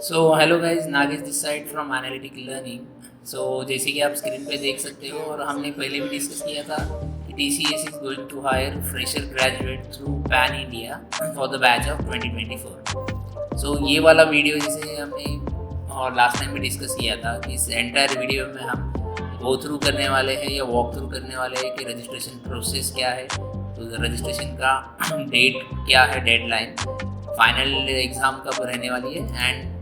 So hello guys, Nagesh this side from analytic learning. So जैसे कि आप स्क्रीन पे देख सकते हो और हमने पहले भी डिस्कस किया था कि T C S is going to hire fresher graduate through pan India for the batch of 2024। So ये वाला वीडियो जैसे हमने और लास्ट टाइम भी डिस्कस किया था कि इस एंटायर वीडियो में हम गो थ्रू करने वाले हैं या वॉक थ्रू करने वाले हैं कि रजिस्ट्रेशन प्रोसेस क्या है, तो रजिस्ट्रेशन का डेट क्या है, डेडलाइन, फाइनल एग्ज़ाम कब रहने वाली है, and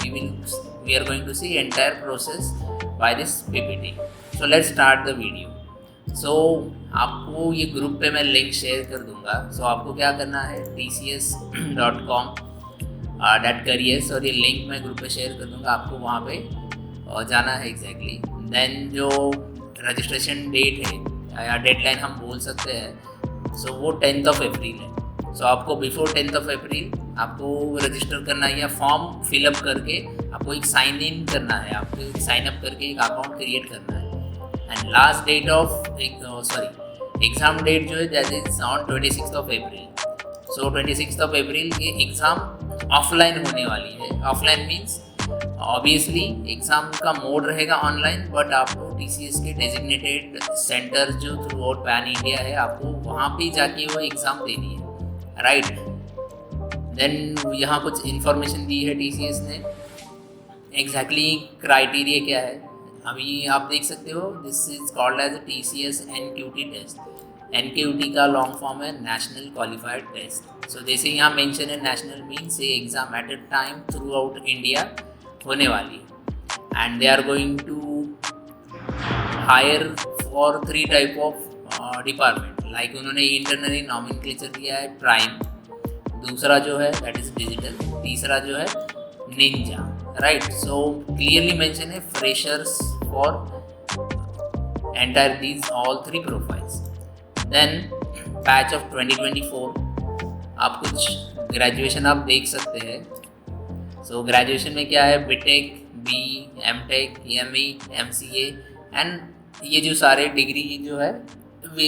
we are going to see entire process by this PPT. So let's start the video. So आपको ये ग्रुप पे मैं लिंक शेयर कर दूंगा. So आपको क्या करना है, tcs.com .careers और ये लिंक मैं ग्रुप पे शेयर कर दूंगा. आपको वहाँ पे जाना है एग्जैक्टली. देन जो रजिस्ट्रेशन डेट है या डेडलाइन हम बोल सकते हैं, सो वो 10th of April है. सो आपको बिफोर 10th of April आपको रजिस्टर करना है या फॉर्म फिलअप करके आपको एक साइन इन करना है, आपको साइन अप करके एक अकाउंट क्रिएट करना है. And last date of exam date जो है that is on 26th of April. So 26th of April ये एग्ज़ाम ऑफलाइन होने वाली है. ऑफलाइन मीन्स ऑब्वियसली एग्ज़ाम का मोड रहेगा ऑनलाइन, बट आपको TCS के डेजिग्नेटेड सेंटर जो थ्रू आउट पैन इंडिया है आपको वहाँ पे जाके वो एग्ज़ाम देनी है, राइट. देन यहाँ कुछ इन्फॉर्मेशन दी है TCS ने. एग्जैक्टली क्राइटेरिया क्या है अभी आप देख सकते हो. This is called as TCS NQT test. NQT का लॉन्ग फॉर्म है नेशनल क्वालिफाइड टेस्ट. सो जैसे यहाँ मेंशन है, नेशनल मीन्स ये exam at a time throughout India होने वाली है. And they are going to hire for 3 type of department. Like उन्होंने इंटरनली नॉमेनक्लेचर दिया है प्राइम, दूसरा जो है दैट इज डिजिटल, तीसरा जो है ninja, right. So clearly mention है freshers for entire these all 3 profiles. Then batch of 2024 आप कुछ ग्रेजुएशन आप देख सकते हैं. सो ग्रेजुएशन में क्या है, BTech, MTech, ME, MCA and ये जो सारे डिग्री जो है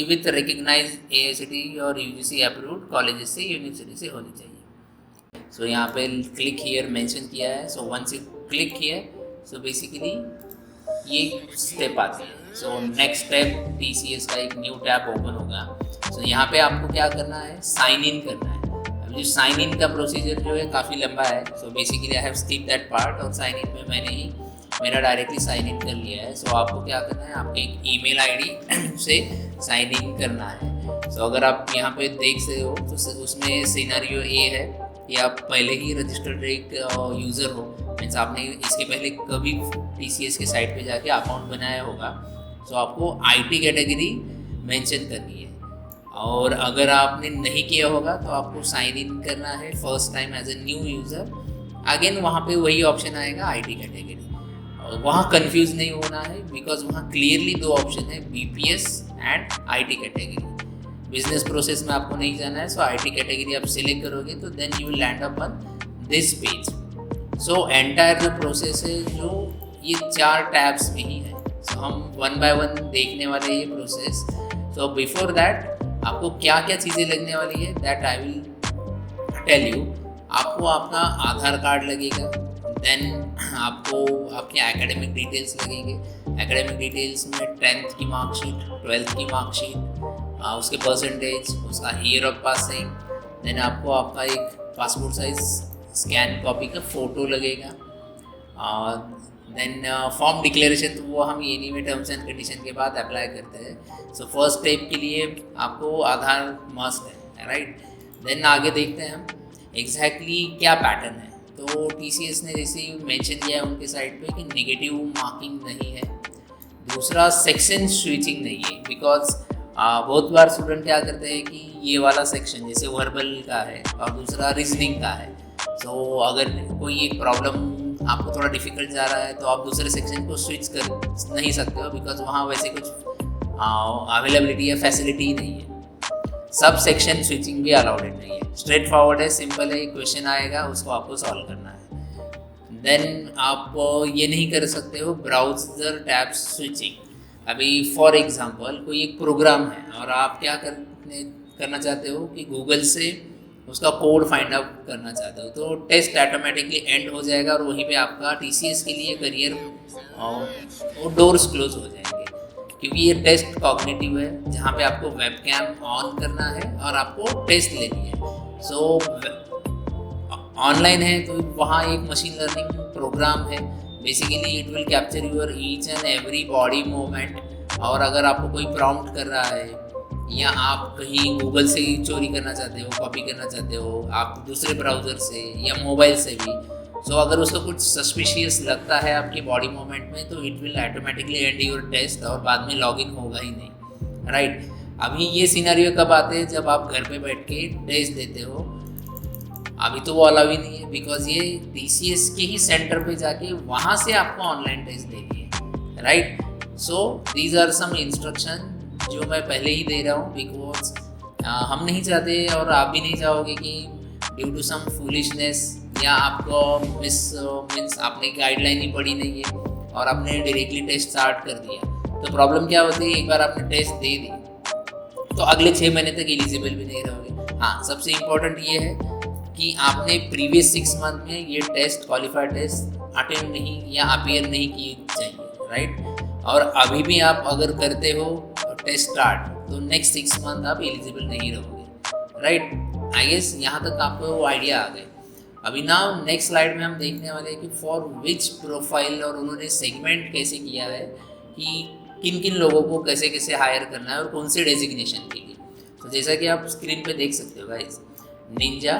विथ रिकग्नाइज AICTE और UGC अप्रूव्ड कॉलेजेस से, यूनिवर्सिटी से होनी चाहिए. सो यहाँ पे क्लिक हियर मेंशन किया है. So once you click here, so basically ये स्टेप आती है. सो नेक्स्ट स्टेप TCS का एक न्यू टैब ओपन होगा. सो यहाँ पे आपको क्या करना है, साइन इन करना है. अब जो साइन इन का प्रोसीजर जो है काफ़ी लंबा है. So basically I have skip that part और साइन इन में मैंने ही मेरा डायरेक्टली साइन इन कर लिया है. सो आपको क्या करना है, आपके एक ईमेल आईडी से साइन इन करना है. सो अगर आप यहाँ पे देख सकते हो तो उसमें सिनेरियो ए है कि आप पहले ही रजिस्टर्ड एक यूज़र हो, मीन्स आपने इसके पहले कभी TCS के साइट पे जाके अकाउंट बनाया होगा. सो आपको IT कैटेगरी मेंशन करनी है. और अगर आपने नहीं किया होगा तो आपको साइन इन करना है first time as a new user. Again वहाँ पे वही ऑप्शन आएगा IT कैटेगरी. वहाँ कंफ्यूज नहीं होना है बिकॉज वहाँ क्लियरली 2 ऑप्शन है, BPS and IT category. Business process में आपको नहीं जाना है. सो IT कैटेगरी आप सिलेक्ट करोगे तो then you will land up on this page. So entire जो प्रोसेस है जो ये 4 टैब्स में ही है. सो हम 1 by 1 देखने वाले ये प्रोसेस. सो बिफोर दैट आपको क्या क्या चीज़ें लगने वाली है that I will tell you. आपको आपका आधार कार्ड लगेगा. देन आपको आपके एकेडमिक डिटेल्स लगेंगे. एकेडमिक डिटेल्स में 10th की मार्कशीट, 12th की मार्कशीट, उसके परसेंटेज, उसका ईयर ऑफ पासिंग. देन आपको आपका एक पासपोर्ट साइज स्कैन कॉपी का फ़ोटो लगेगा. देन फॉर्म डिक्लेरेशन तो वो हम ये में टर्म्स एंड कंडीशन के बाद अप्लाई करते हैं. सो फर्स्ट स्टेप के लिए आपको आधार मस्ट है, राइट. देन आगे देखते हैं हम एग्जैक्टली क्या पैटर्न है. तो TCS ने जैसे मेंशन किया है उनके साइट पे कि नेगेटिव मार्किंग नहीं है. दूसरा सेक्शन स्विचिंग नहीं है बिकॉज बहुत बार स्टूडेंट क्या करते हैं कि ये वाला सेक्शन जैसे वर्बल का है और दूसरा रीजनिंग का है. तो अगर कोई एक प्रॉब्लम आपको थोड़ा डिफिकल्ट जा रहा है तो आप दूसरे सेक्शन को स्विच कर नहीं सकते हो बिकॉज वहाँ वैसे कुछ अवेलेबिलिटी या फैसिलिटी नहीं है. सब सेक्शन स्विचिंग भी अलाउड नहीं है. स्ट्रेट फॉरवर्ड है, सिंपल है, क्वेश्चन आएगा उसको आपको सॉल्व करना है. देन आप ये नहीं कर सकते हो ब्राउज़र टैब स्विचिंग. अभी फॉर एग्जांपल कोई एक प्रोग्राम है और आप क्या करना चाहते हो कि गूगल से उसका कोड फाइंड आउट करना चाहते हो, तो टेस्ट ऑटोमेटिकली एंड हो जाएगा और वहीं पे आपका TCS के लिए करियर वो डोर्स क्लोज हो जाएंगे, क्योंकि ये टेस्ट कॉग्निटिव है जहाँ पे आपको वेबकैम ऑन करना है और आपको टेस्ट लेनी है। सो ऑनलाइन है तो वहाँ एक मशीन लर्निंग प्रोग्राम है, basically it will capture your each and every body movement, और अगर आपको कोई प्रॉम्प्ट कर रहा है या आप कहीं गूगल से चोरी करना चाहते हो, कॉपी करना चाहते हो आप दूसरे ब्राउज़र से या मोबाइल से भी, सो अगर उसको कुछ सस्पिशियस लगता है आपकी बॉडी मूवमेंट में तो it will automatically and your test और बाद में लॉगिन होगा ही नहीं, राइट। अभी ये सिनेरियो कब आते हैं, जब आप घर पे बैठ के टेस्ट देते हो। अभी तो वो अलाउ ही नहीं है, बिकॉज ये TCS के ही सेंटर पे जाके वहाँ से आपको ऑनलाइन टेस्ट देनी है, right. So these are some instruction जो मैं पहले ही दे रहा हूँ, बिकॉज हम नहीं चाहते और आप भी नहीं चाहोगे कि ड्यू टू सम फूलिशनेस या आपको मीन्स आपने गाइडलाइन ही पढ़ी नहीं है और आपने डायरेक्टली टेस्ट स्टार्ट कर दिया, तो प्रॉब्लम क्या होती है, एक बार आपने टेस्ट दे दी तो अगले 6 महीने तक एलिजिबल भी नहीं रहोगे। हाँ, सबसे इम्पोर्टेंट ये है कि आपने प्रीवियस 6 मंथ में ये टेस्ट, क्वालिफाइड टेस्ट अटेंड नहीं या अपीयर नहीं किए चाहिए, राइट। और अभी भी आप अगर करते हो टेस्ट स्टार्ट तो नेक्स्ट 6 मंथ आप एलिजिबल नहीं रहोगे, राइट। आई गेस यहाँ तक आपको वो आइडिया आ गए। अभी ना नेक्स्ट स्लाइड में हम देखने वाले हैं कि फॉर विच प्रोफाइल, और उन्होंने सेगमेंट कैसे किया है कि किन किन लोगों को कैसे कैसे हायर करना है और कौन से डेजिग्नेशन के लिए। तो जैसा कि आप स्क्रीन पे देख सकते हो guys, Ninja,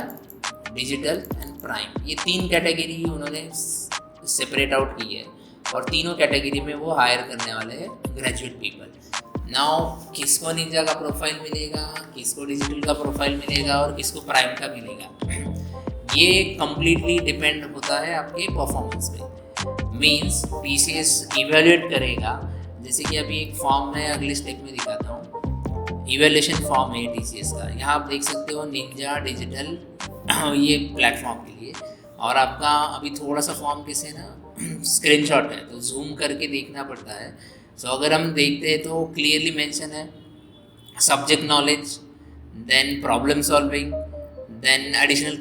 digital and prime, ये 3 कैटेगरी उन्होंने सेपरेट आउट की है और तीनों कैटेगरी में वो हायर करने वाले हैं ग्रेजुएट पीपल। नाउ किसको निंजा का प्रोफाइल मिलेगा, किसको डिजिटल का प्रोफाइल मिलेगा और किसको प्राइम का मिलेगा, ये कम्प्लीटली डिपेंड होता है आपके परफॉर्मेंस पे। मीन्स TCS इवेल्युएट करेगा, जैसे कि अभी एक फॉर्म मैं अगले स्टेप में दिखाता हूँ, इवेल्यूएशन फॉर्म है TCS का। यहाँ आप देख सकते हो निंजा, डिजिटल, ये प्लेटफॉर्म के लिए, और आपका अभी थोड़ा सा फॉर्म कैसे ना स्क्रीनशॉट है तो जूम करके देखना पड़ता है। सो अगर हम देखते हैं तो क्लियरली मेंशन है subject knowledge, then problem solving, then additional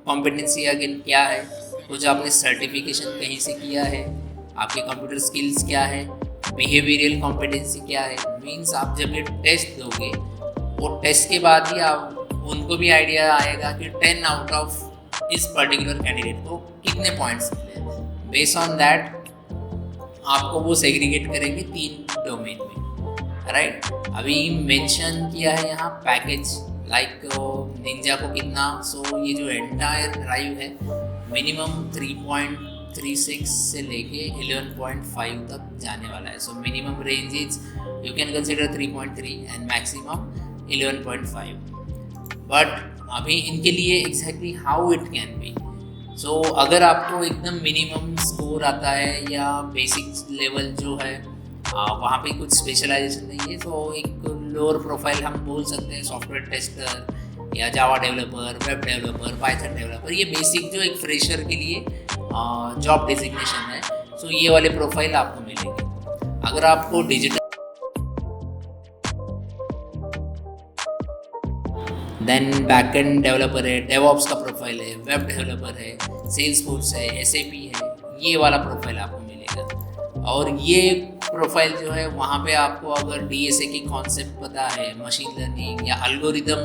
competency again क्या है, कुछ आपने सर्टिफिकेशन कहीं से किया है, आपके कंप्यूटर स्किल्स क्या है, बिहेवियरल कॉम्पिटेंसी क्या है। मीन्स आप जब ये टेस्ट दोगे वो टेस्ट के बाद ही आप उनको भी आइडिया आएगा कि 10 आउट ऑफ इस पर्टिकुलर कैंडिडेट को कितने पॉइंट्स मिले। बेस्ड ऑन दैट आपको वो सेग्रीगेट करेंगे 3 डोमेन में, राइट। अभी मेंशन किया है यहाँ पैकेज, लाइक निंजा को कितना, सो ये जो एंटायर ड्राइव है मिनिमम 3.36 से लेके 11.5 तक जाने वाला है। So minimum range is you can consider 3.3 and maximum 11.5। But अभी इनके लिए exactly how it can be, so अगर आपको एकदम मिनिमम स्कोर आता है या बेसिक लेवल जो है वहाँ पे कुछ स्पेशलाइजेशन नहीं है, तो एक लोअर प्रोफाइल हम बोल सकते हैं सॉफ्टवेयर टेस्टर या Java developer, web developer, Python developer, ये बेसिक जो एक फ्रेशर के लिए जॉब डेजिग्नेशन है। सो ये वाले प्रोफाइल आपको मिलेंगे। अगर आपको डिजिटल, देन बैकएंड डेवलपर है, डेवऑप्स का प्रोफाइल है, वेब डेवलपर है, सेल्सफोर्स है, SAP है, ये वाला प्रोफाइल आपको मिलेगा। और ये प्रोफाइल जो है वहाँ पे आपको अगर DSA की कॉन्सेप्ट पता है, मशीन लर्निंग या अल्गोरिदम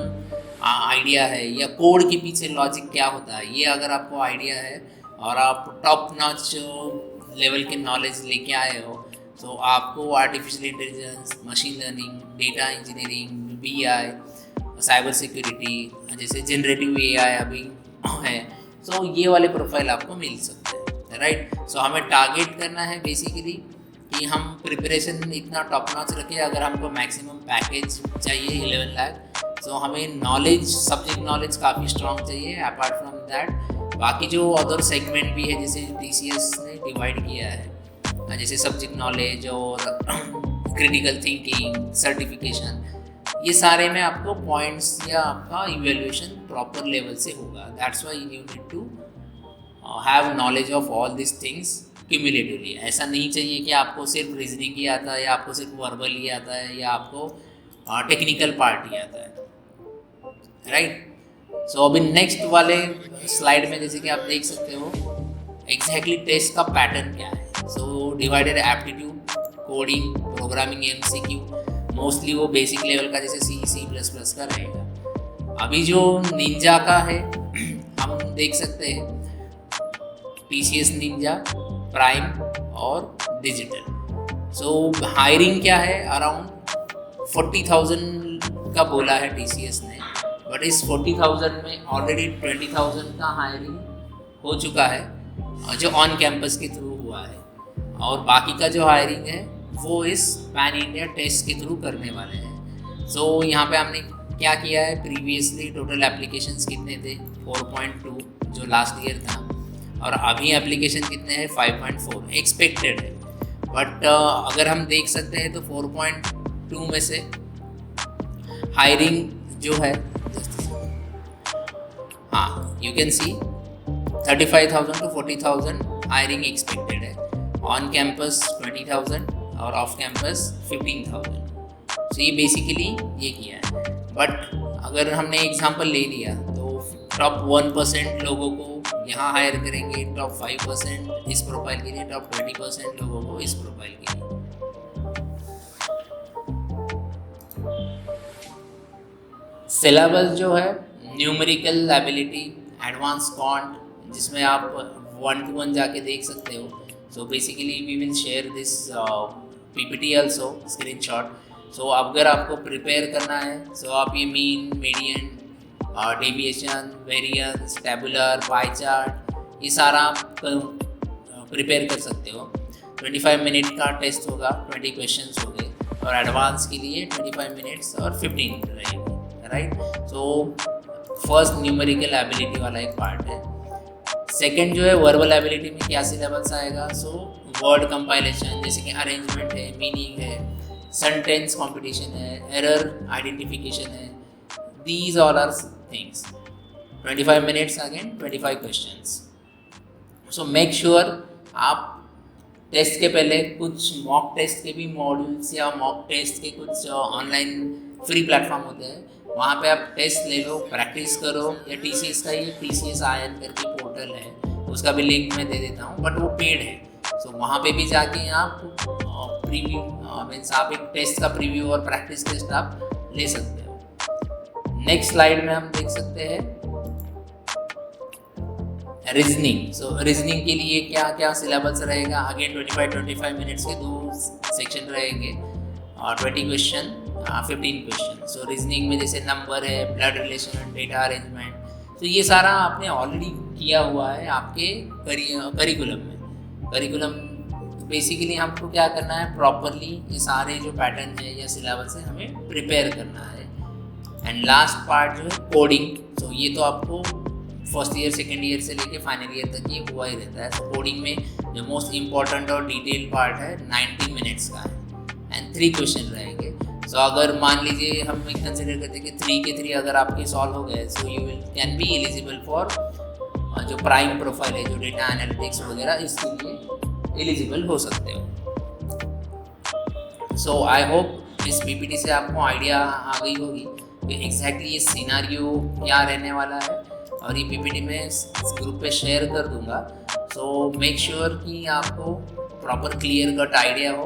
आइडिया है, या कोड के पीछे लॉजिक क्या होता है, ये अगर आपको आइडिया है और आप टॉप नॉच लेवल के नॉलेज लेके आए हो, तो आपको artificial intelligence, machine learning, data engineering, BI, cyber security, जैसे जनरेटिव AI अभी है, सो ये वाले प्रोफाइल आपको मिल सकते हैं, राइट। सो हमें टारगेट करना है बेसिकली कि हम प्रिपरेशन इतना टॉप नॉच रखें। अगर हमको मैक्सिमम पैकेज चाहिए 11 लाख, सो हमें नॉलेज, सब्जेक्ट नॉलेज काफ़ी स्ट्रॉन्ग चाहिए। अपार्ट फ्रॉम दैट बाकी जो अदर सेगमेंट भी है जैसे TCS ने डिवाइड किया है, जैसे सब्जेक्ट नॉलेज और क्रिटिकल थिंकिंग, सर्टिफिकेशन, ये सारे में आपको पॉइंट्स या आपका इवेल्यूएशन प्रॉपर लेवल से होगा। That's why you need to have knowledge of all this things cumulatively. ऐसा नहीं चाहिए कि आपको सिर्फ रीजनिंग ही आता है या आपको सिर्फ वर्बल ही आता है या आपको टेक्निकल पार्ट ही आता है, राइट। सो अभी नेक्स्ट वाले स्लाइड में जैसे कि आप देख सकते हो एग्जैक्टली टेस्ट का पैटर्न क्या है। So divided aptitude, coding, programming, MCQ, mostly वो बेसिक लेवल का जैसे C++ का रहेगा। अभी जो निंजा का है हम देख सकते हैं TCS निंजा, प्राइम और डिजिटल। सो हायरिंग क्या है, अराउंड 40,000 का बोला है TCS ने, बट इस 40,000 में ऑलरेडी 20,000 का हायरिंग हो चुका है जो ऑन कैंपस के थ्रू हुआ है, और बाकी का जो हायरिंग है वो इस पैन इंडिया टेस्ट के थ्रू करने वाले हैं। सो यहाँ पे हमने क्या किया है, प्रीवियसली टोटल एप्लीकेशंस कितने थे 4.2 जो लास्ट ईयर था, और अभी एप्लीकेशन कितने हैं 5.4 एक्सपेक्टेड है। बट अगर हम देख सकते हैं तो 4.2 में से हायरिंग जो है, हाँ you can C 35,000 to 40,000 hiring expected है, ऑन कैंपस 20,000 और ऑफ कैंपस 15,000। तो ये बेसिकली ये किया है। बट अगर हमने एग्जांपल ले लिया तो टॉप 1% लोगों को यहाँ हायर करेंगे, टॉप 5% इस प्रोफाइल के लिए, टॉप 20% लोगों को इस प्रोफाइल के लिए। सिलेबस जो है न्यूमेरिकल एबिलिटी, एडवांस क्वांट, जिसमें आप 1-to-1 जाके देख सकते हो। So basically we will share this PPT also screenshot. So अगर आपको प्रिपेयर करना है सो आप ये mean, median, deviation, variance, tabular, pie chart, ये सारा आप प्रिपेयर कर सकते हो। 25 मिनट का टेस्ट होगा, 20 क्वेश्चंस होंगे, और एडवांस के लिए 25 मिनट्स और 15 रहेंगे, right. So first numerical ability वाला एक पार्ट है। सेकंड जो है वर्बल एबिलिटी में क्या सिलेबस आएगा, सो वर्ड कंपाइलेशन जैसे कि अरेंजमेंट है, मीनिंग है, सेंटेंस कॉम्पिटिशन है, एरर आइडेंटिफिकेशन है, these all are things। 25 minutes again 25 questions। so make sure आप टेस्ट के पहले कुछ मॉक टेस्ट के भी मॉड्यूल्स या मॉक टेस्ट के कुछ ऑनलाइन फ्री प्लेटफॉर्म होते हैं, वहाँ पे आप टेस्ट ले लो, प्रैक्टिस करो। या TCS का ही TCS IN करके पोर्टल है, उसका भी लिंक मैं दे देता हूँ, बट वो पेड है। सो वहाँ पे भी जाके आप प्रीव्यू मीन्स आप एक टेस्ट का प्रीव्यू और प्रैक्टिस टेस्ट आप ले सकते हो। नेक्स्ट स्लाइड में हम देख सकते हैं रीजनिंग। सो रीजनिंग के लिए क्या क्या सिलेबस रहेगा, अगेन 25 मिनट्स के 2 सेक्शन रहेंगे, 20 क्वेश्चन, 15 क्वेश्चन। सो रीजनिंग में जैसे नंबर है, ब्लड रिलेशन, डेटा अरेंजमेंट, तो ये सारा आपने ऑलरेडी किया हुआ है आपके करिकुलम में। करिकुलम बेसिकली हमको क्या करना है, प्रॉपरली ये सारे जो पैटर्न है या सिलेबस है हमें प्रिपेयर करना है। एंड लास्ट पार्ट जो है कोडिंग। सो ये तो आपको फर्स्ट ईयर, सेकेंड ईयर से लेके फाइनल ईयर तक ये हुआ ही रहता है। सो कोडिंग में जो मोस्ट इम्पॉर्टेंट और डिटेल पार्ट है 90 मिनट्स का है, एंड 3 क्वेश्चन रहेंगे। सो अगर मान लीजिए हम कंसिडर करते हैं कि 3 के 3 अगर आपके सॉल्व हो गए, so you will can be eligible for जो प्राइम प्रोफाइल है, जो डेटा एनालिटिक्स वगैरह, इसके लिए एलिजिबल हो सकते हो। सो आई होप इस PPT से आपको आइडिया आ गई होगी कि एग्जैक्टली ये सिनारियो क्या रहने वाला है, और ये PPT में ग्रुप पे शेयर कर दूंगा। सो मेक श्योर कि आपको प्रॉपर क्लियर कट आइडिया हो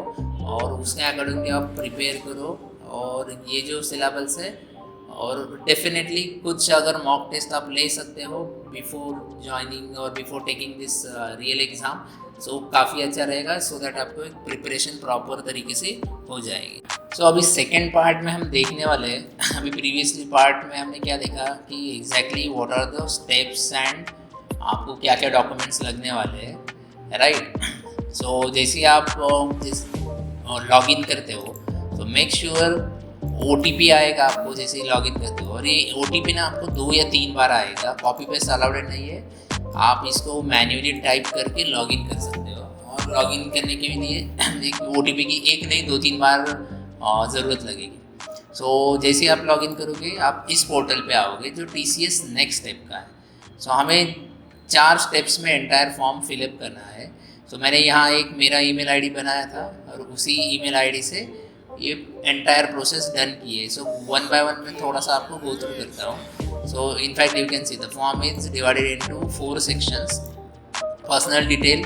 और उसके अकॉर्डिंग आप प्रिपेयर करो। और ये जो सिलेबस है, और डेफिनेटली कुछ अगर मॉक टेस्ट आप ले सकते हो बिफोर ज्वाइनिंग और before taking this real exam, so काफ़ी अच्छा रहेगा, सो दैट आपको एक प्रिपरेशन प्रॉपर तरीके से हो जाएगी। सो अभी सेकेंड पार्ट में हम देखने वाले हैं। अभी प्रीवियसली पार्ट में हमने क्या देखा कि exactly what are the steps and आपको क्या क्या डॉक्यूमेंट्स लगने वाले हैं, राइट। सो जैसे आप लॉग इन करते हो तो मेक श्योर OTP आएगा आपको जैसे ही लॉगिन करते हो, और ये OTP ना आपको 2 या 3 बार आएगा, कॉपी पेस्ट अलाउड नहीं है। आप इसको मैन्युअली टाइप करके लॉगिन कर सकते हो, और लॉगिन करने के लिए एक OTP की 1 नहीं 2-3 बार ज़रूरत लगेगी। सो जैसे आप लॉगिन करोगे आप इस पोर्टल पे आओगे जो TCS नेक्स्ट स्टेप का है। सो हमें 4 स्टेप्स में एंटायर फॉर्म फिलअप करना है। सो मैंने यहाँ एक मेरा ईमेल आईडी बनाया था, और उसी ईमेल आईडी से ये एंटायर प्रोसेस डन की है। सो 1 बाय 1 में थोड़ा सा आपको गो थ्रू करता हूँ। So in fact you can see the form is divided into 4 sections: personal detail,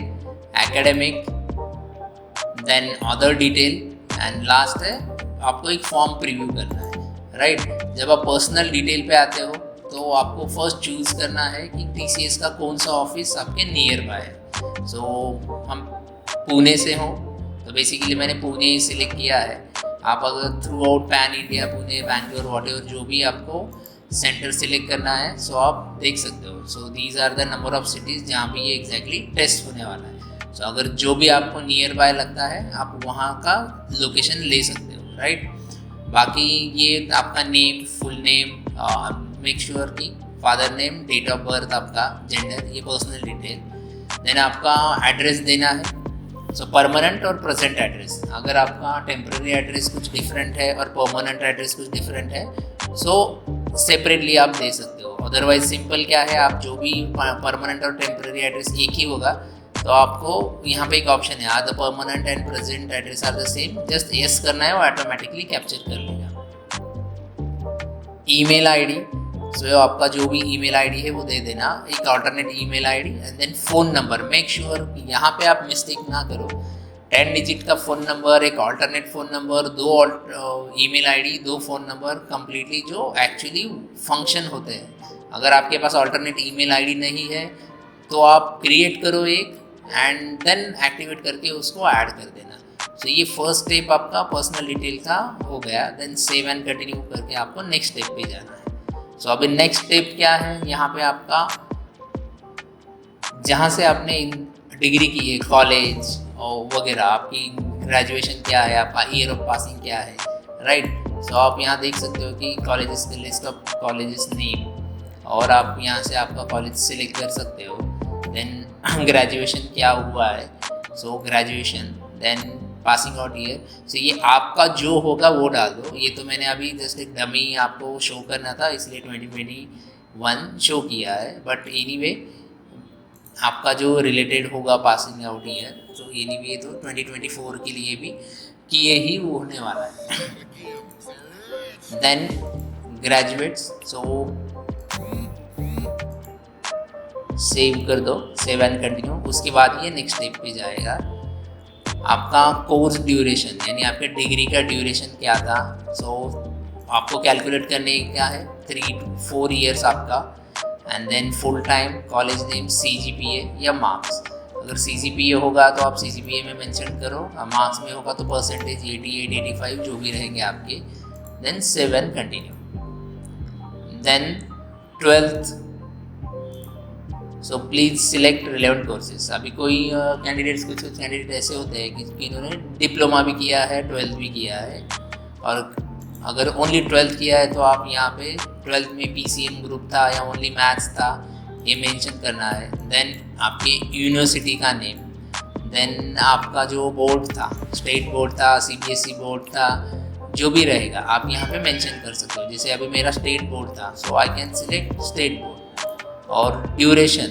academic, then other detail, and last है आपको एक फॉर्म प्रीव्यू करना है, राइट। जब आप पर्सनल डिटेल पे आते हो तो आपको फर्स्ट चूज़ करना है कि TCS का कौन सा ऑफिस आपके नियर बाय है। सो हम पुणे से हों तो बेसिकली मैंने पुणे ही सिलेक्ट किया है। आप अगर through out pan India, Pune, Bangalore, whatever जो भी आपको सेंटर सिलेक्ट करना है, सो आप देख सकते हो। So these are the number of cities जहाँ पे ये एग्जैक्टली टेस्ट होने वाला है। सो अगर जो भी आपको नियर बाय लगता है आप वहाँ का लोकेशन ले सकते हो, राइट। बाकी ये आपका name, full name, make sure कि father name, date of birth, आपका जेंडर, ये पर्सनल डिटेल। देन आपका एड्रेस देना है, सो परमानेंट और प्रेजेंट एड्रेस। अगर आपका टेम्पररी एड्रेस कुछ डिफरेंट है और परमानेंट एड्रेस कुछ डिफरेंट है, सो सेपरेटली आप दे सकते हो। अदरवाइज सिंपल क्या है, आप जो भी परमानेंट और टेम्पररी एड्रेस एक ही होगा तो आपको यहाँ पे एक ऑप्शन है, are the permanent and present address are the same, just yes करना है, वो ऑटोमेटिकली कैप्चर कर लेगा। ईमेल आईडी, सो आपका जो भी ईमेल आईडी है वो दे देना, एक alternate email ID, and then phone number. Make sure यहाँ पे आप मिस्टेक ना करो, 10 डिजिट का फ़ोन नंबर, एक alternate phone number, 2 email ID, 2 phone number completely जो एक्चुअली फंक्शन होते हैं। अगर आपके पास अल्टरनेट ईमेल आईडी नहीं है तो आप क्रिएट करो एक, एंड देन एक्टिवेट करके उसको ऐड कर देना। तो ये फर्स्ट स्टेप आपका पर्सनल डिटेल का हो गया। देन सेव एंड कंटिन्यू करके आपको नेक्स्ट स्टेप पे जाना है। सो अभी नेक्स्ट स्टेप क्या है, यहाँ पे आपका जहाँ से आपने डिग्री की है, कॉलेज और वगैरह, आपकी ग्रेजुएशन क्या है, आपका ईयर ऑफ पासिंग क्या है, राइट। सो आप यहाँ देख सकते हो कि कॉलेजेस की लिस्ट ऑफ कॉलेजेस नेम, और आप यहाँ से आपका कॉलेज सिलेक्ट कर सकते हो। देन ग्रेजुएशन क्या हुआ है, so graduation, then passing out year. So ये आपका जो होगा वो डाल दो। ये तो मैंने अभी जस्ट एक डमी आपको शो करना था इसलिए 2021 शो किया है, बट एनीवे आपका जो रिलेटेड होगा पासिंग आउट ईयर, तो एनीवे तो 2024 के लिए भी किए ही वो होने वाला है। देन ग्रेजुएट्स, सो सेव कर दो, सेव एंड कंटिन्यू। उसके बाद ये नेक्स्ट स्टेप पे जाएगा। आपका कोर्स ड्यूरेशन, यानी आपके डिग्री का ड्यूरेशन क्या था, सो आपको कैलकुलेट करने क्या है, 3 to 4 ईयर्स आपका, and then full time, college name, CGPA या मार्क्स। अगर CGPA होगा तो आप CGPA में मेंशन करो, मार्क्स में होगा तो परसेंटेज 88, 85 जो भी रहेंगे आपके। Then save and continue. Then 12th, so please select relevant courses. अभी कोई कैंडिडेट्स, कुछ कैंडिडेट ऐसे होते हैं कि इन्होंने डिप्लोमा भी किया है, 12th भी किया है, और अगर ओनली 12th किया है तो आप यहाँ पे 12th में PCM ग्रुप था या ओनली मैथ्स था ये मेंशन करना है। देन आपके यूनिवर्सिटी का नेम, देन आपका जो बोर्ड था, स्टेट बोर्ड था, CBSE बोर्ड था, जो भी रहेगा आप यहाँ पे मेंशन कर सकते हो। जैसे अभी मेरा स्टेट बोर्ड था, so I can select state board. और ड्यूरेशन,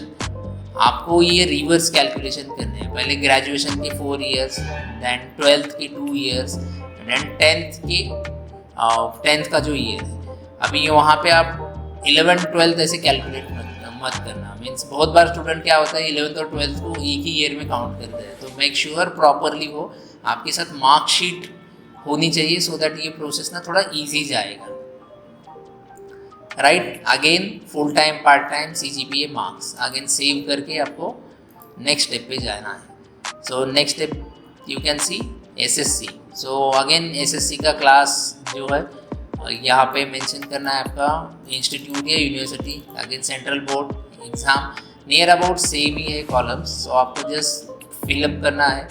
आपको ये रिवर्स कैलकुलेशन करने हैं, पहले ग्रेजुएशन के 4 ईयर्स, देन 12th के 2 ईयर्स, देन 10th का जो ईयर है। अभी वहाँ पे आप 11th 12th ऐसे कैलकुलेट मत करना। मीन्स बहुत बार स्टूडेंट क्या होता है 11th और 12th को एक ही ईयर में काउंट करते हैं, तो मेक श्योर प्रॉपरली हो, आपके साथ मार्कशीट होनी चाहिए, सो दैट ये प्रोसेस ना थोड़ा ईजी जाएगा, right. Again full time, part time, CGPA, marks, again save करके आपको नेक्स्ट स्टेप पे जाना है। So next step you can C SSC। So again SSC का क्लास जो है यहाँ पे मेंशन करना है, आपका इंस्टीट्यूट या university, again central board exam, near about same ही है कॉलम्स, सो आपको जस्ट फिलअप करना है।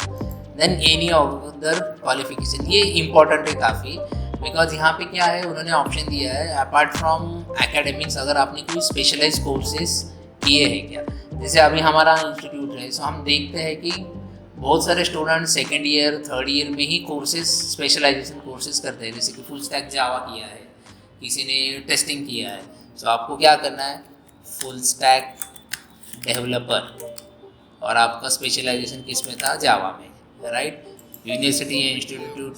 देन एनी अदर क्वालिफिकेशन, ये इंपॉर्टेंट है काफ़ी, बिकॉज यहाँ पे क्या है उन्होंने ऑप्शन दिया है अपार्ट फ्रॉम एकेडमिक्स, अगर आपने कोई स्पेशलाइज कोर्सेज किए हैं क्या। जैसे अभी हमारा इंस्टीट्यूट है, सो हम देखते हैं कि बहुत सारे student 2nd year 3rd year में ही कोर्सेज, स्पेशलाइजेशन कोर्सेज करते हैं, जैसे कि फुल स्टैक जावा किया है, किसी ने टेस्टिंग किया है। सो आपको क्या करना है, फुल स्टैक डेवलपर, और आपका स्पेशलाइजेशन किस में था, जावा में, राइट। यूनिवर्सिटी या इंस्टीट्यूट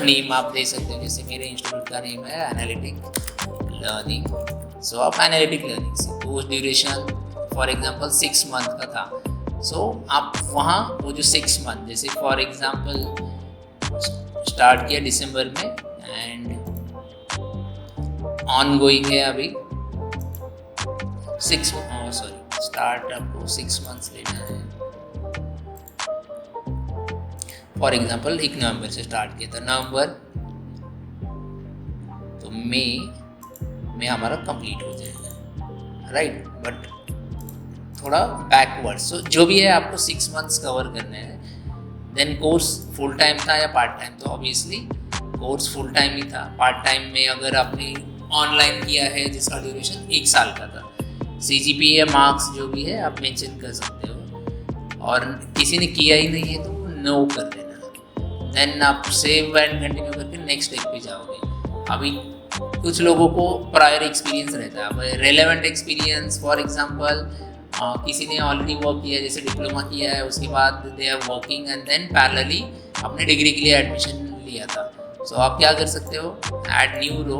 नेम आप दे सकते हो, जैसे मेरे इंस्टीट्यूट का नेम है एनालिटिक लर्निंग सो आप एनालिटिक लर्निंग से course duration for example 6 month का था, सो आप वहाँ वो जो 6 मंथ, जैसे फॉर एग्जांपल स्टार्ट किया दिसंबर में एंड ऑन गोइंग है अभी स्टार्ट आपको 6 मंथ्स लेना है। फॉर एग्जांपल 1 नवंबर से स्टार्ट किया था, नवंबर तो मई में हमारा कंप्लीट हो जाएगा, राइट। बट थोड़ा बैकवर्ड, सो जो भी है आपको 6 मंथ्स कवर करने हैं। देन कोर्स फुल टाइम था या पार्ट टाइम, तो ऑब्वियसली कोर्स फुल टाइम ही था। पार्ट टाइम में अगर आपने ऑनलाइन किया है जिसका ड्यूरेशन 1 साल का था, CGPA या मार्क्स जो भी है आप मेंशन कर सकते हो, और किसी ने किया ही नहीं है तो नो कर देना। देन आप सेव एंड कंटिन्यू करके नेक्स्ट स्टेप पे जाओगे। अभी कुछ लोगों को प्रायर एक्सपीरियंस रहता है, अब रेलेवेंट एक्सपीरियंस फॉर एग्जांपल किसी ने ऑलरेडी वर्क किया, जैसे डिप्लोमा किया है, उसके बाद they are working and then parallelly अपने डिग्री के लिए एडमिशन लिया था। सो आप क्या कर सकते हो, add new row,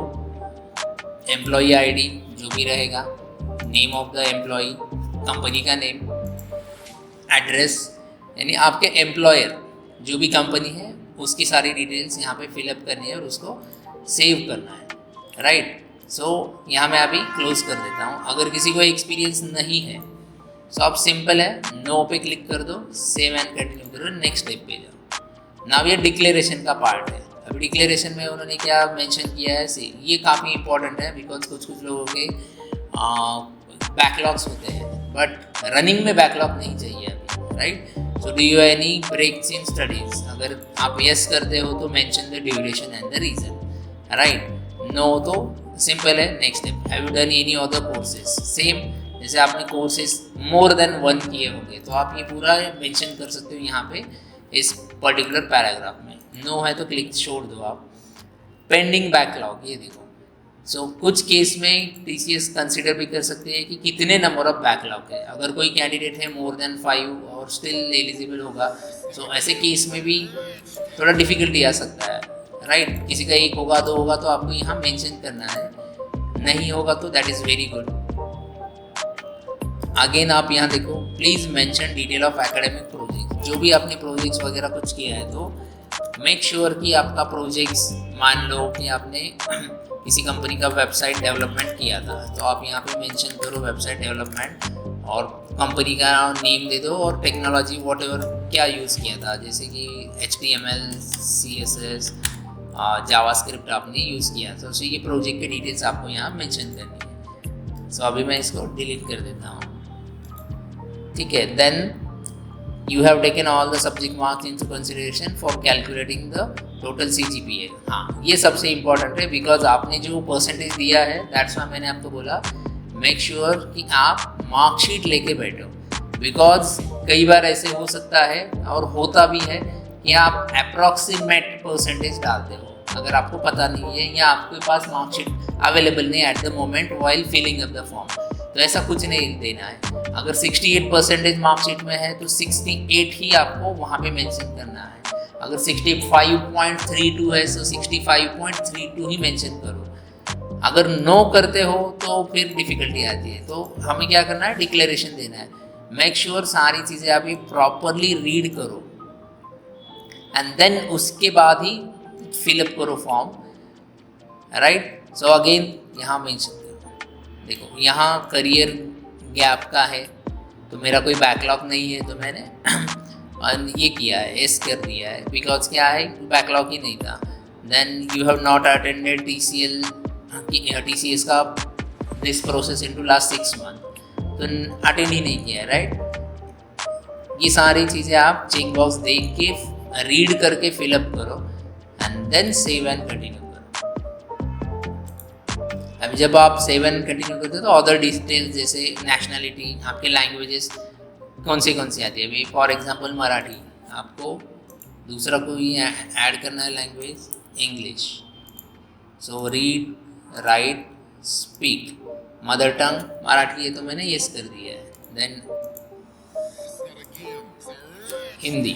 employee ID जो भी रहेगा, name of the employee, company का नेम, एड्रेस, यानी आपके एम्प्लॉयर जो भी कंपनी है उसकी सारी डिटेल्स यहाँ पे फिलअप करनी है और उसको सेव करना है, राइट। सो यहाँ मैं अभी क्लोज कर देता हूँ। अगर किसी को एक्सपीरियंस नहीं है सो आप सिंपल है नो पे क्लिक कर दो, सेव एंड कंटिन्यू करो, नेक्स्ट स्टेप पे जाओ। नाउ ये डिक्लेरेशन का पार्ट है। अभी डिक्लेरेशन में उन्होंने क्या मेंशन किया है, ये काफ़ी इंपॉर्टेंट है बिकॉज कुछ लोगों के बैकलॉग्स होते हैं, बट रनिंग में बैकलॉग नहीं चाहिए अभी, right. So do you any breaks in studies, अगर आप यस करते हो तो mention the duration and the reason, right. No तो सिंपल है, next step, have you done any other courses, same जैसे आपने कोर्सेज मोर देन 1 किए होंगे तो आप ये पूरा मेंशन कर सकते हो यहाँ पे इस पर्टिकुलर पैराग्राफ में। नो है तो क्लिक छोड़ दो आप। पेंडिंग बैकलॉग, ये देखो, सो कुछ केस में TCS कंसिडर भी कर सकते हैं कि कितने नंबर ऑफ बैकलॉग है। अगर कोई कैंडिडेट है मोर देन 5 और स्टिल एलिजिबल होगा, सो ऐसे केस में भी थोड़ा डिफिकल्टी आ सकता है, राइट। किसी का 1 होगा 2 होगा तो आपको यहाँ मेंशन करना है, नहीं होगा तो that is very good. Again आप यहाँ देखो, please mention detail of academic project, जो भी आपने प्रोजेक्ट्स वगैरह कुछ किया है तो मेक श्योर कि आपका प्रोजेक्ट्स, मान लो कि आपने किसी कंपनी का वेबसाइट डेवलपमेंट किया था तो आप यहाँ पे मेंशन करो वेबसाइट डेवलपमेंट और कंपनी का नेम दे दो और टेक्नोलॉजी वॉटएवर क्या यूज़ किया था, जैसे कि HTML, CSS, जावास्क्रिप्ट आपने यूज़ किया था। सो ये प्रोजेक्ट के डिटेल्स आपको यहाँ मेंशन करनी है। सो अभी मैं इसको डिलीट कर देता हूँ, ठीक है। Then you have taken all the subject marks into consideration for calculating the total CGPA। हाँ, ये सबसे इम्पॉर्टेंट है बिकॉज आपने जो परसेंटेज दिया है, दैट्स व्हाई मैंने आपको बोला मेक श्योर कि आप मार्कशीट लेके बैठो, बिकॉज कई बार ऐसे हो सकता है और होता भी है कि आप अप्रॉक्सीमेट परसेंटेज डालते हो अगर आपको पता नहीं है या आपके पास मार्कशीट अवेलेबल नहीं at the moment while filling up the form, तो ऐसा कुछ नहीं देना है। अगर 68% मार्कशीट में है तो 68 ही आपको वहाँ पे मेंशन करना है। अगर 65.32 है तो 65.32 ही मेंशन करो। अगर नो करते हो तो फिर डिफ़िकल्टी आती है, तो हमें क्या करना है, डिक्लेरेशन देना है। मेक श्योर सारी चीज़ें आप प्रॉपरली रीड करो एंड देन उसके बाद ही फिलअप करो फॉर्म, राइट। सो अगेन यहाँ मेंशन करो, देखो यहाँ करियर गैप का है तो मेरा कोई बैकलॉग नहीं है तो मैंने ये किया है, एस कर दिया है, बिकॉज क्या है, बैकलॉग ही नहीं था। Then you have not attended TCS का this process into last 6 month, तो अटेंड ही नहीं किया है, राइट। ये सारी चीज़ें आप चेक बॉक्स देख के रीड करके फिलअप करो and then save and continue करो। अभी जब आप सेव एंड कंटिन्यू करते हो तो अदर डिटेल्स जैसे नेशनलिटी, आपके लैंग्वेजेस कौन सी आती है। अभी फॉर एग्जांपल मराठी, आपको दूसरा कोई ऐड करना है language, English. So read, write, speak, mother tongue Marathi है तो मैंने यस कर दिया है। Then Hindi,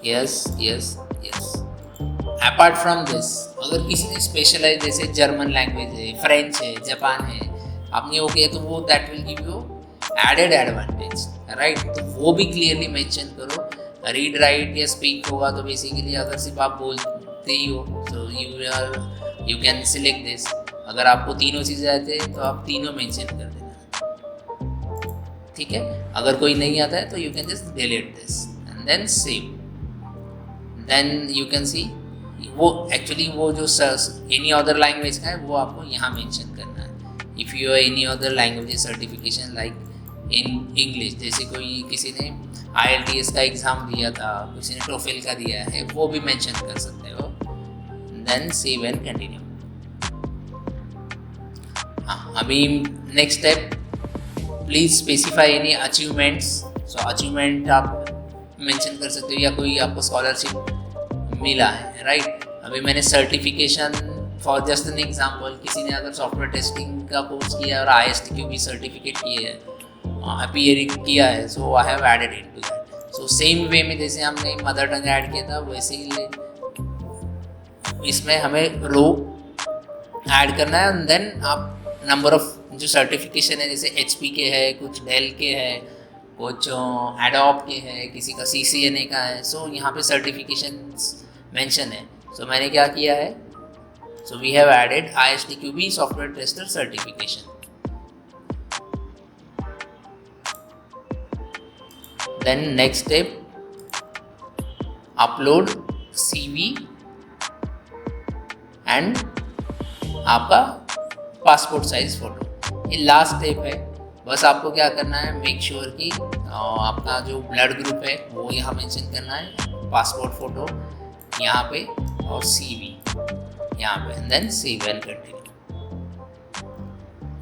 yes yes yes. Apart from this, अगर किसी ने स्पेशलाइज जैसे जर्मन लैंग्वेज है, फ्रेंच है, जापान है, आपने वो किया तो वो that will give you added advantage, right. तो वो भी क्लियरली मेंशन करो। रीड राइट या स्पीक होगा तो बेसिकली अगर सिर्फ आप बोलते ही हो तो यू कैन सिलेक्ट दिस। अगर आपको तीनों चीज़ें आते हैं तो आप तीनों मेंशन कर देना, ठीक है। अगर कोई नहीं आता है तो you can just delete this and then save. Then you can see वो एक्चुअली वो जो एनी अदर लैंग्वेज का है वो आपको यहाँ मेंशन करना है। If you are any other language certification like in English, जैसे कोई किसी ने IELTS का एग्ज़ाम दिया था, किसी ने TOEFL का दिया है, वो भी मेंशन कर सकते हो। Then save and continue. हाँ, अभी next step, please specify any achievements. So achievement आप मेंशन कर सकते हो या कोई आपको स्कॉलरशिप मिला है, राइट। अभी मैंने certification for just an example, किसी ने अगर सॉफ्टवेयर टेस्टिंग का कोर्स किया और ISTQB सर्टिफिकेट किए है, अपीयरिंग किया है, so I have added into that. So same way में जैसे हमने मदर टंग ऐड किया था वैसे ही इसमें हमें रो ऐड करना है। एंड देन आप नंबर ऑफ जो सर्टिफिकेशन है, जैसे HP के है, कुछ डेल के है, कुछ एडोब के है, किसी का CCNA का है। सो यहाँ पे सर्टिफिकेशन मेंशन है। सो मैंने क्या किया है, so we have added ISTQB software tester certification. Then next step, upload CV and आपका पासपोर्ट साइज फ़ोटो। ये लास्ट स्टेप है। बस आपको क्या करना है, मेक श्योर कि आपका जो ब्लड ग्रुप है वो यहाँ मेंशन करना है, पासपोर्ट फ़ोटो यहाँ पे और CV यहाँ पे, and then save and continue.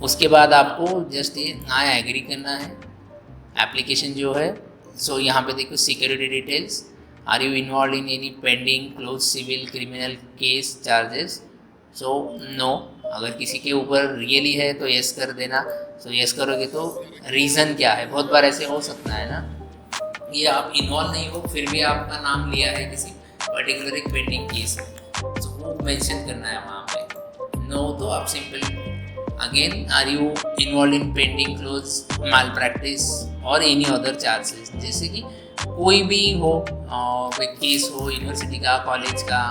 उसके बाद आपको जस्ट ये ना एग्री करना है एप्लीकेशन जो है। सो यहाँ पे देखो security details, are you involve in any pending close civil criminal case charges. So no, अगर किसी के ऊपर रियली है तो यस कर देना। सो यस करोगे तो रीज़न क्या है, बहुत बार ऐसे हो सकता है ना, ये आप इन्वॉल्व नहीं हो फिर भी आपका नाम लिया है किसी पर्टिकुलर एक पेंडिंग केस में, तो वो मेंशन करना है वहाँ पे। नो तो आप simple again, are you involve in pending close malpractice और एनी अदर चार्जेस, जैसे कि कोई भी हो, कोई केस हो यूनिवर्सिटी का, कॉलेज का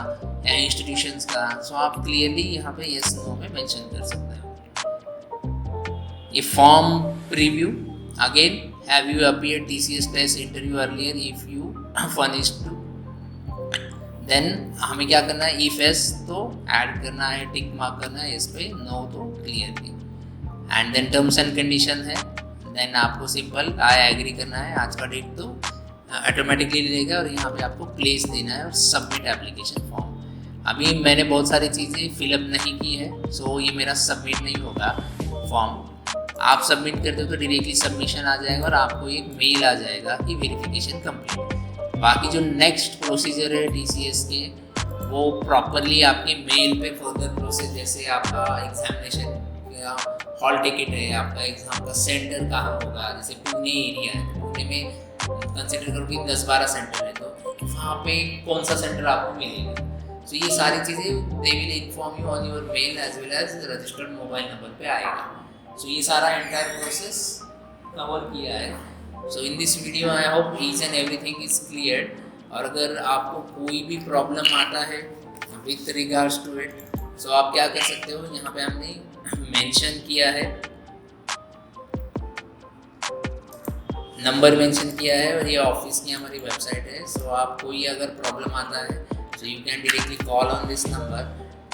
या इंस्टीट्यूशंस का। सो आप क्लियरली यहाँ पे यस नो में मेंशन कर सकते हो। ये form preview, again have you appeared TCS test interview earlier, if you furnished to. Then हमें क्या करना है, इफ एस तो ऐड करना है, टिक मार्क करना है इस पे, नो तो clearly. And then terms and condition है, देन आपको सिंपल आई एग्री करना है, आज का डेट तो ऑटोमेटिकली लेगा और यहाँ पे आपको प्लेस देना है और सबमिट एप्लीकेशन फॉर्म। अभी मैंने बहुत सारी चीज़ें फिलअप नहीं की है, सो ये मेरा सबमिट नहीं होगा फॉर्म। आप सबमिट करते हो तो डायरेक्टली सबमिशन आ जाएगा और आपको एक मेल आ जाएगा कि वेरिफिकेशन कंप्लीट। बाकी जो नेक्स्ट प्रोसीजर है TCS के, वो प्रॉपरली आपके मेल पे फर्दर प्रोसेस, जैसे आपका एग्जामिनेशन या हॉल टिकट है, आपका एग्ज़ाम का सेंटर कहाँ होगा, जैसे पुणे एरिया है, पुणे में कंसिडर करो कि 10-12 सेंटर है, तो वहाँ पे कौन सा सेंटर आपको मिलेगा। सो ये सारी चीज़ें they will inform you on your mail as well as registered mobile number पे आएगा। सो ये सारा एंटायर प्रोसेस कवर किया है। So in this video I hope each and everything is clear. और अगर आपको कोई भी प्रॉब्लम आता है with regards to it, so आप क्या कर सकते हो, यहाँ पे हमने मेंशन किया है, नंबर मेंशन किया है और ये ऑफिस की हमारी वेबसाइट है। सो आप कोई अगर प्रॉब्लम आता है so you can directly call on this number,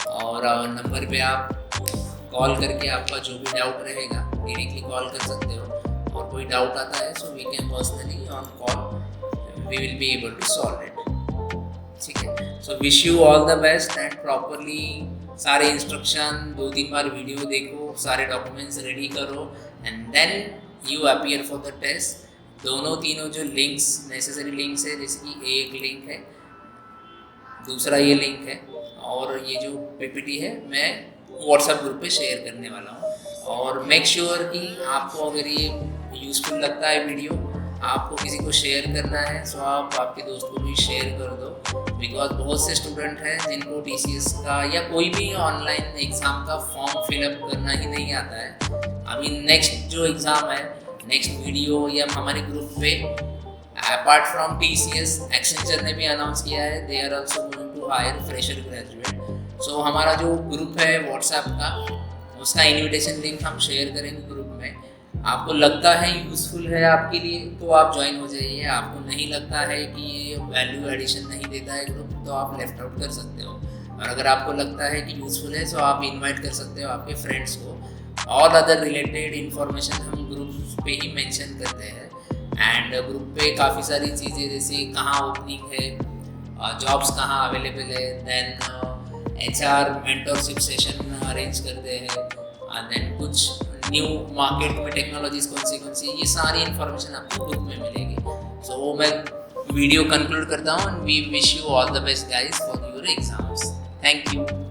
और नंबर पे आप कॉल करके आपका जो भी डाउट रहेगा डायरेक्टली कॉल कर सकते हो। और कोई डाउट आता है so we can personally on call we will be able to solve it, ठीक है। So wish you all the best and properly सारे इंस्ट्रक्शन 2-3 बार वीडियो देखो, सारे डॉक्यूमेंट्स रेडी करो and then you appear for the test. दोनों तीनों जो लिंक्स नेसेसरी लिंक्स है, जैसे कि एक लिंक है, दूसरा ये लिंक है और ये जो PPT है मैं व्हाट्सएप ग्रुप पे शेयर करने वाला हूँ। और मेक श्योर कि आपको अगर ये यूज़फुल लगता है वीडियो आपको किसी को शेयर करना है सो आप आपके दोस्त को भी शेयर कर दो, बिकॉज बहुत से स्टूडेंट हैं जिनको TCS का या कोई भी ऑनलाइन एग्ज़ाम का फॉर्म फिलअप करना ही नहीं आता है। अभी नेक्स्ट जो एग्ज़ाम है, नेक्स्ट वीडियो या हमारे ग्रुप पे अपार्ट फ्रॉम TCS एक्सेंचर ने भी अनाउंस किया है they are also going to hire fresher graduate. So हमारा जो ग्रुप है व्हाट्सएप का, उसका इनविटेशन लिंक हम शेयर करेंगे ग्रुप में। आपको लगता है यूज़फुल है आपके लिए तो आप ज्वाइन हो जाइए, आपको नहीं लगता है कि ये वैल्यू एडिशन नहीं देता है ग्रुप तो आप लेफ्ट आउट कर सकते हो। और अगर आपको लगता है कि यूज़फुल है तो आप इनवाइट कर सकते हो आपके फ्रेंड्स को। ऑल अदर रिलेटेड इन्फॉर्मेशन हम ग्रुप पे ही मेंशन करते हैं। एंड ग्रुप पे काफ़ी सारी चीज़ें जैसे कहाँ ओपनिंग है, जॉब्स कहाँ अवेलेबल है, then HR mentorship session arrange करते हैं, देन कुछ न्यू मार्केट में टेक्नोलॉजीज कौन सी ये सारी इन्फॉर्मेशन आपको ग्रुप में मिलेगी। सो मैं वीडियो कंक्लूड करता हूँ। We wish you all the best guys for your exams. Thank you.